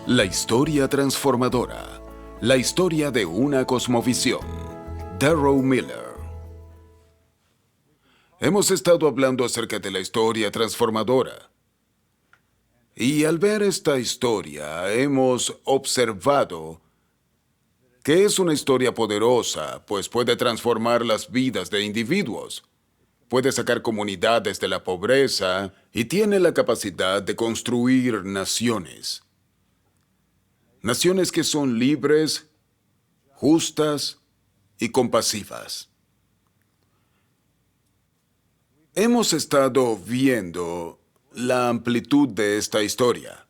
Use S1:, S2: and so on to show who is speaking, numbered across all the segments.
S1: La historia transformadora. La historia de una cosmovisión. Darrow Miller. Hemos estado hablando acerca de la historia transformadora. Y al ver esta historia, hemos observado que es una historia poderosa, pues puede transformar las vidas de individuos. Puede sacar comunidades de la pobreza y tiene la capacidad de construir naciones. Naciones que son libres, justas y compasivas. Hemos estado viendo la amplitud de esta historia.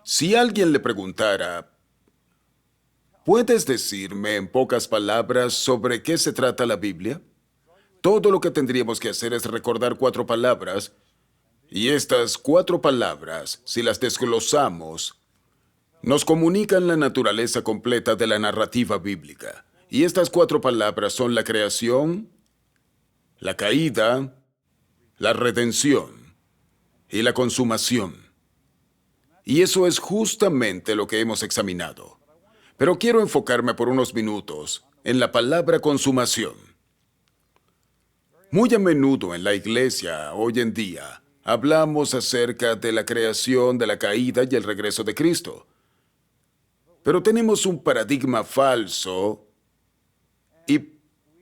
S1: Si alguien le preguntara, ¿puedes decirme en pocas palabras sobre qué se trata la Biblia? Todo lo que tendríamos que hacer es recordar 4 palabras, y estas 4 palabras, si las desglosamos, nos comunican la naturaleza completa de la narrativa bíblica. Y estas 4 palabras son la creación, la caída, la redención y la consumación. Y eso es justamente lo que hemos examinado. Pero quiero enfocarme por unos minutos en la palabra consumación. Muy a menudo en la iglesia, hoy en día, hablamos acerca de la creación, de la caída y el regreso de Cristo. Pero tenemos un paradigma falso y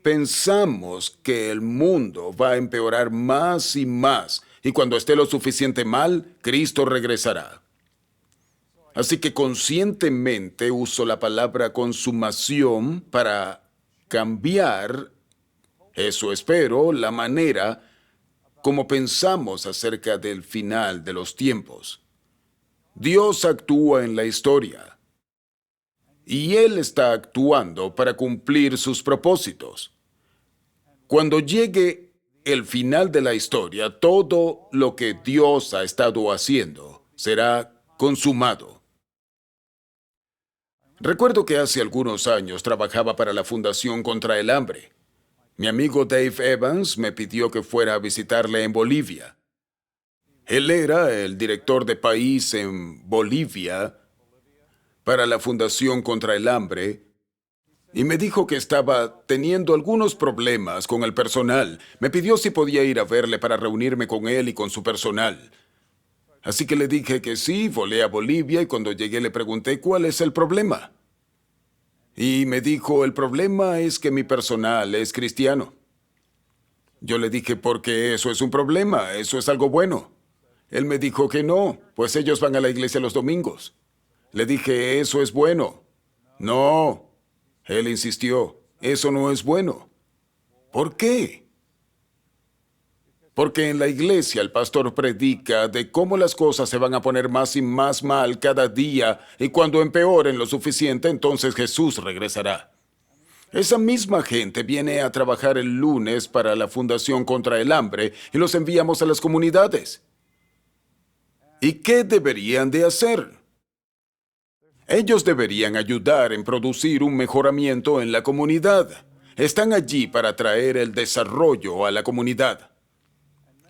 S1: pensamos que el mundo va a empeorar más y más, y cuando esté lo suficiente mal, Cristo regresará. Así que conscientemente uso la palabra consumación para cambiar, eso espero, la manera como pensamos acerca del final de los tiempos. Dios actúa en la historia. Y Él está actuando para cumplir sus propósitos. Cuando llegue el final de la historia, todo lo que Dios ha estado haciendo será consumado. Recuerdo que hace algunos años trabajaba para la Fundación contra el Hambre. Mi amigo Dave Evans me pidió que fuera a visitarle en Bolivia. Él era el director de país en Bolivia para la Fundación contra el Hambre, y me dijo que estaba teniendo algunos problemas con el personal. Me pidió si podía ir a verle para reunirme con él y con su personal. Así que le dije que sí, volé a Bolivia y cuando llegué le pregunté cuál es el problema. Y me dijo, el problema es que mi personal es cristiano. Yo le dije, ¿por qué eso es un problema? Eso es algo bueno. Él me dijo que no, pues ellos van a la iglesia los domingos. Le dije, eso es bueno. No. Él insistió, eso no es bueno. ¿Por qué? Porque en la iglesia el pastor predica de cómo las cosas se van a poner más y más mal cada día, y cuando empeoren lo suficiente, entonces Jesús regresará. Esa misma gente viene a trabajar el lunes para la Fundación contra el Hambre y los enviamos a las comunidades. ¿Y qué deberían de hacer? Ellos deberían ayudar en producir un mejoramiento en la comunidad. Están allí para traer el desarrollo a la comunidad.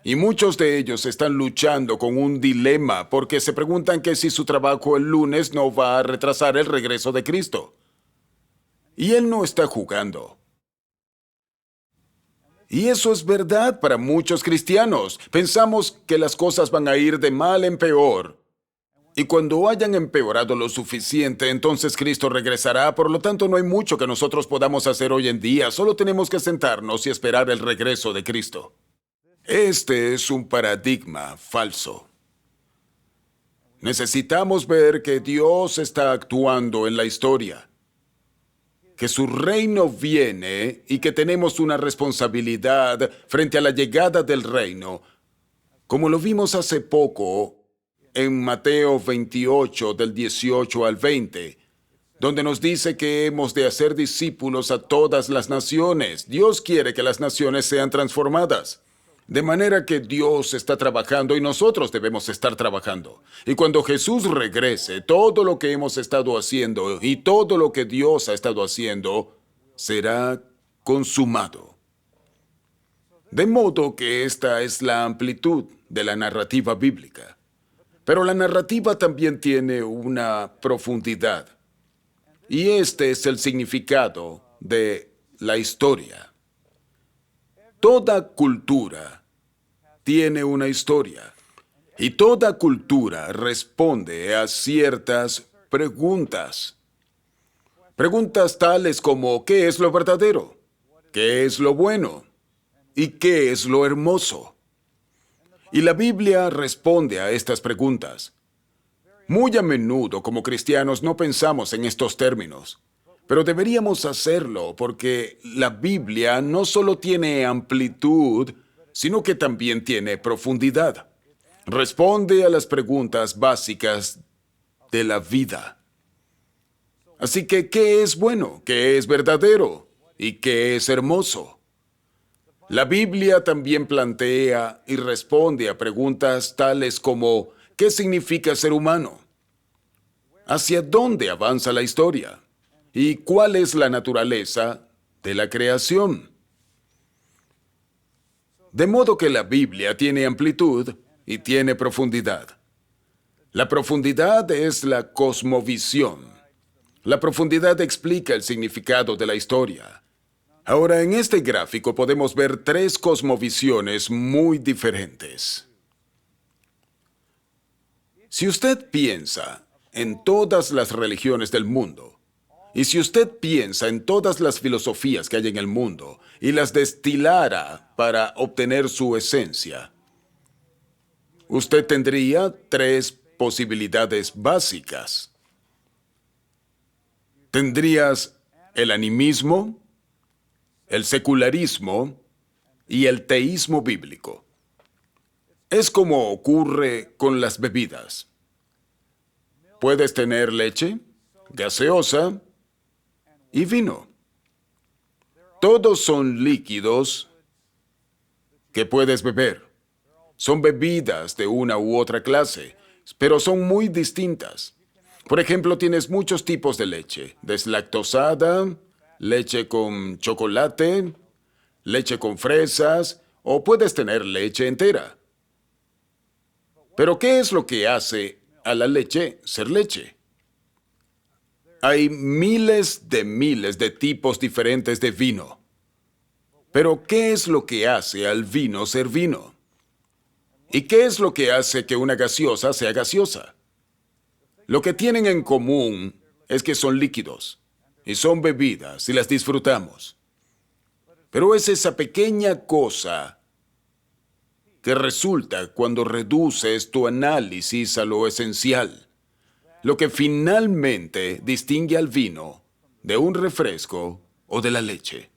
S1: Y muchos de ellos están luchando con un dilema porque se preguntan que si su trabajo el lunes no va a retrasar el regreso de Cristo. Y Él no está jugando. Y eso es verdad para muchos cristianos. Pensamos que las cosas van a ir de mal en peor. Y cuando hayan empeorado lo suficiente, entonces Cristo regresará. Por lo tanto, no hay mucho que nosotros podamos hacer hoy en día. Solo tenemos que sentarnos y esperar el regreso de Cristo. Este es un paradigma falso. Necesitamos ver que Dios está actuando en la historia, que su reino viene y que tenemos una responsabilidad frente a la llegada del reino, como lo vimos hace poco en Mateo 28, del 18 al 20, donde nos dice que hemos de hacer discípulos a todas las naciones. Dios quiere que las naciones sean transformadas. De manera que Dios está trabajando y nosotros debemos estar trabajando. Y cuando Jesús regrese, todo lo que hemos estado haciendo y todo lo que Dios ha estado haciendo será consumado. De modo que esta es la amplitud de la narrativa bíblica. Pero la narrativa también tiene una profundidad. Y este es el significado de la historia. Toda cultura tiene una historia. Y toda cultura responde a ciertas preguntas. Preguntas tales como ¿qué es lo verdadero? ¿Qué es lo bueno? ¿Y qué es lo hermoso? Y la Biblia responde a estas preguntas. Muy a menudo, como cristianos, no pensamos en estos términos, pero deberíamos hacerlo porque la Biblia no solo tiene amplitud, sino que también tiene profundidad. Responde a las preguntas básicas de la vida. Así que, ¿qué es bueno? ¿Qué es verdadero? ¿Y qué es hermoso? La Biblia también plantea y responde a preguntas tales como ¿qué significa ser humano? ¿Hacia dónde avanza la historia? ¿Y cuál es la naturaleza de la creación? De modo que la Biblia tiene amplitud y tiene profundidad. La profundidad es la cosmovisión. La profundidad explica el significado de la historia. Ahora, en este gráfico podemos ver tres cosmovisiones muy diferentes. Si usted piensa en todas las religiones del mundo, y si usted piensa en todas las filosofías que hay en el mundo y las destilara para obtener su esencia, usted tendría tres posibilidades básicas. Tendrías el animismo, el secularismo y el teísmo bíblico. Es como ocurre con las bebidas. Puedes tener leche, gaseosa y vino. Todos son líquidos que puedes beber. Son bebidas de una u otra clase, pero son muy distintas. Por ejemplo, tienes muchos tipos de leche: deslactosada, leche con chocolate, leche con fresas, o puedes tener leche entera. Pero ¿qué es lo que hace a la leche ser leche? Hay miles de tipos diferentes de vino. Pero ¿qué es lo que hace al vino ser vino? ¿Y qué es lo que hace que una gaseosa sea gaseosa? Lo que tienen en común es que son líquidos y son bebidas y las disfrutamos. Pero es esa pequeña cosa que resulta cuando reduces tu análisis a lo esencial, lo que finalmente distingue al vino de un refresco o de la leche.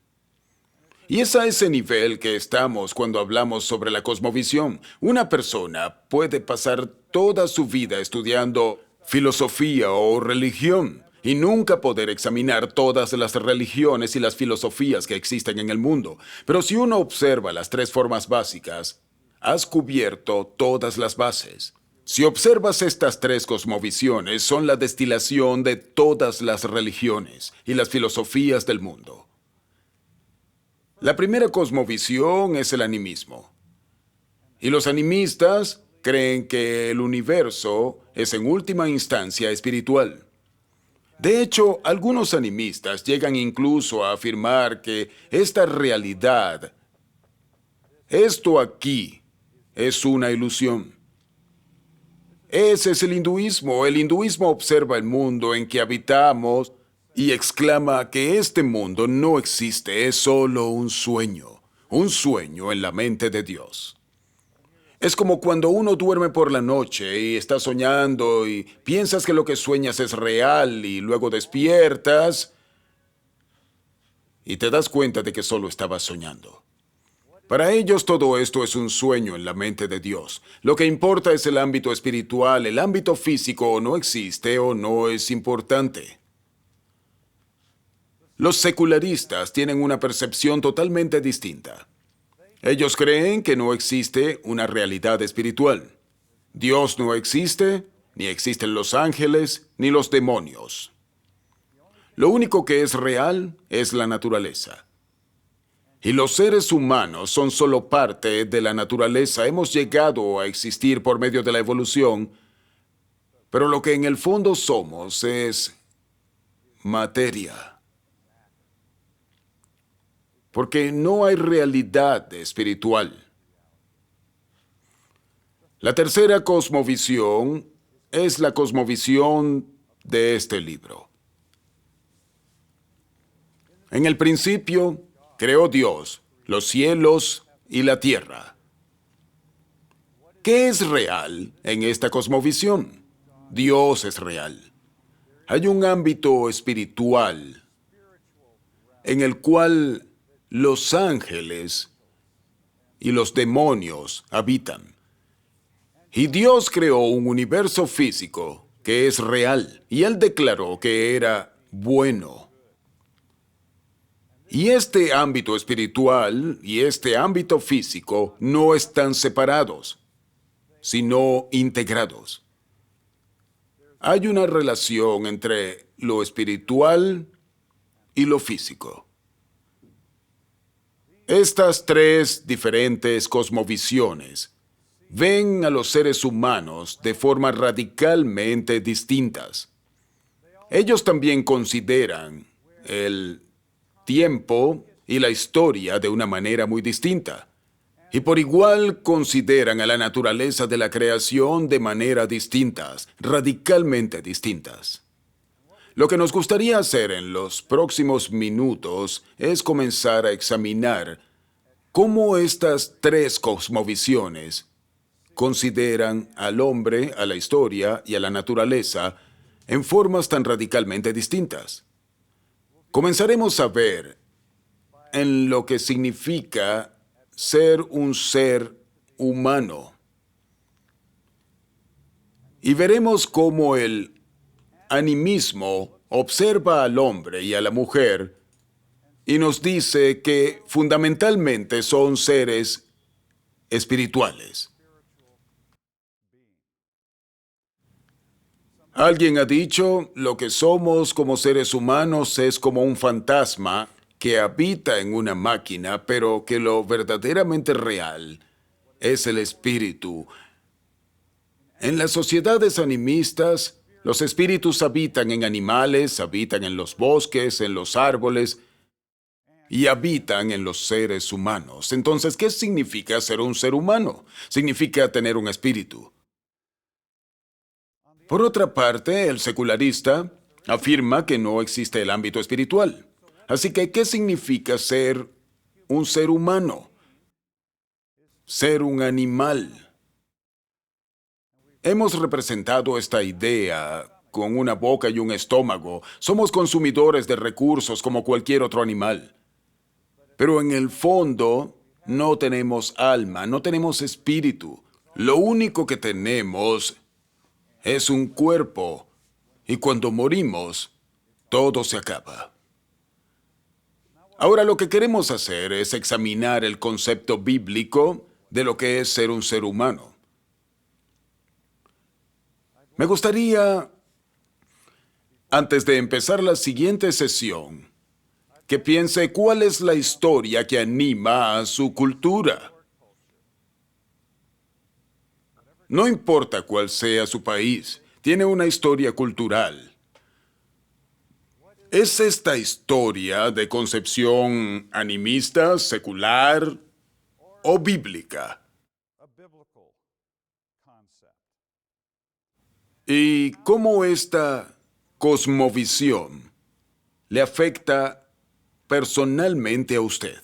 S1: Y es a ese nivel que estamos cuando hablamos sobre la cosmovisión. Una persona puede pasar toda su vida estudiando filosofía o religión y nunca poder examinar todas las religiones y las filosofías que existen en el mundo. Pero si uno observa las tres formas básicas, has cubierto todas las bases. Si observas estas tres cosmovisiones, son la destilación de todas las religiones y las filosofías del mundo. La primera cosmovisión es el animismo. Y los animistas creen que el universo es en última instancia espiritual. De hecho, algunos animistas llegan incluso a afirmar que esta realidad, esto aquí, es una ilusión. Ese es el hinduismo. El hinduismo observa el mundo en que habitamos y exclama que este mundo no existe, es solo un sueño en la mente de Dios. Es como cuando uno duerme por la noche y está soñando y piensas que lo que sueñas es real y luego despiertas y te das cuenta de que solo estabas soñando. Para ellos todo esto es un sueño en la mente de Dios. Lo que importa es el ámbito espiritual, el ámbito físico o no existe o no es importante. Los secularistas tienen una percepción totalmente distinta. Ellos creen que no existe una realidad espiritual. Dios no existe, ni existen los ángeles, ni los demonios. Lo único que es real es la naturaleza. Y los seres humanos son solo parte de la naturaleza. Hemos llegado a existir por medio de la evolución Pero lo que en el fondo somos es materia. Porque no hay realidad espiritual. La tercera cosmovisión es la cosmovisión de este libro. En el principio creó Dios los cielos y la tierra. ¿Qué es real en esta cosmovisión? Dios es real. Hay un ámbito espiritual en el cual los ángeles y los demonios habitan. Y Dios creó un universo físico que es real, y Él declaró que era bueno. Y este ámbito espiritual y este ámbito físico no están separados, sino integrados. Hay una relación entre lo espiritual y lo físico. Estas tres diferentes cosmovisiones ven a los seres humanos de forma radicalmente distintas. Ellos también consideran el tiempo y la historia de una manera muy distinta. Y por igual consideran a la naturaleza de la creación de manera distintas, radicalmente distintas. Lo que nos gustaría hacer en los próximos minutos es comenzar a examinar cómo estas tres cosmovisiones consideran al hombre, a la historia y a la naturaleza en formas tan radicalmente distintas. Comenzaremos a ver en lo que significa ser un ser humano. Y veremos cómo el animismo observa al hombre y a la mujer y nos dice que fundamentalmente son seres espirituales. Alguien ha dicho, lo que somos como seres humanos es como un fantasma que habita en una máquina, pero que lo verdaderamente real es el espíritu. En las sociedades animistas, los espíritus habitan en animales, habitan en los bosques, en los árboles y habitan en los seres humanos. Entonces, ¿qué significa ser un ser humano? Significa tener un espíritu. Por otra parte, el secularista afirma que no existe el ámbito espiritual. Así que, ¿qué significa ser un ser humano? Ser un animal. Hemos representado esta idea con una boca y un estómago. Somos consumidores de recursos como cualquier otro animal. Pero en el fondo, no tenemos alma, no tenemos espíritu. Lo único que tenemos es un cuerpo, y cuando morimos, todo se acaba. Ahora lo que queremos hacer es examinar el concepto bíblico de lo que es ser un ser humano. Me gustaría, antes de empezar la siguiente sesión, que piense cuál es la historia que anima a su cultura. No importa cuál sea su país, tiene una historia cultural. ¿Es esta historia de concepción animista, secular o bíblica? ¿Y cómo esta cosmovisión le afecta personalmente a usted?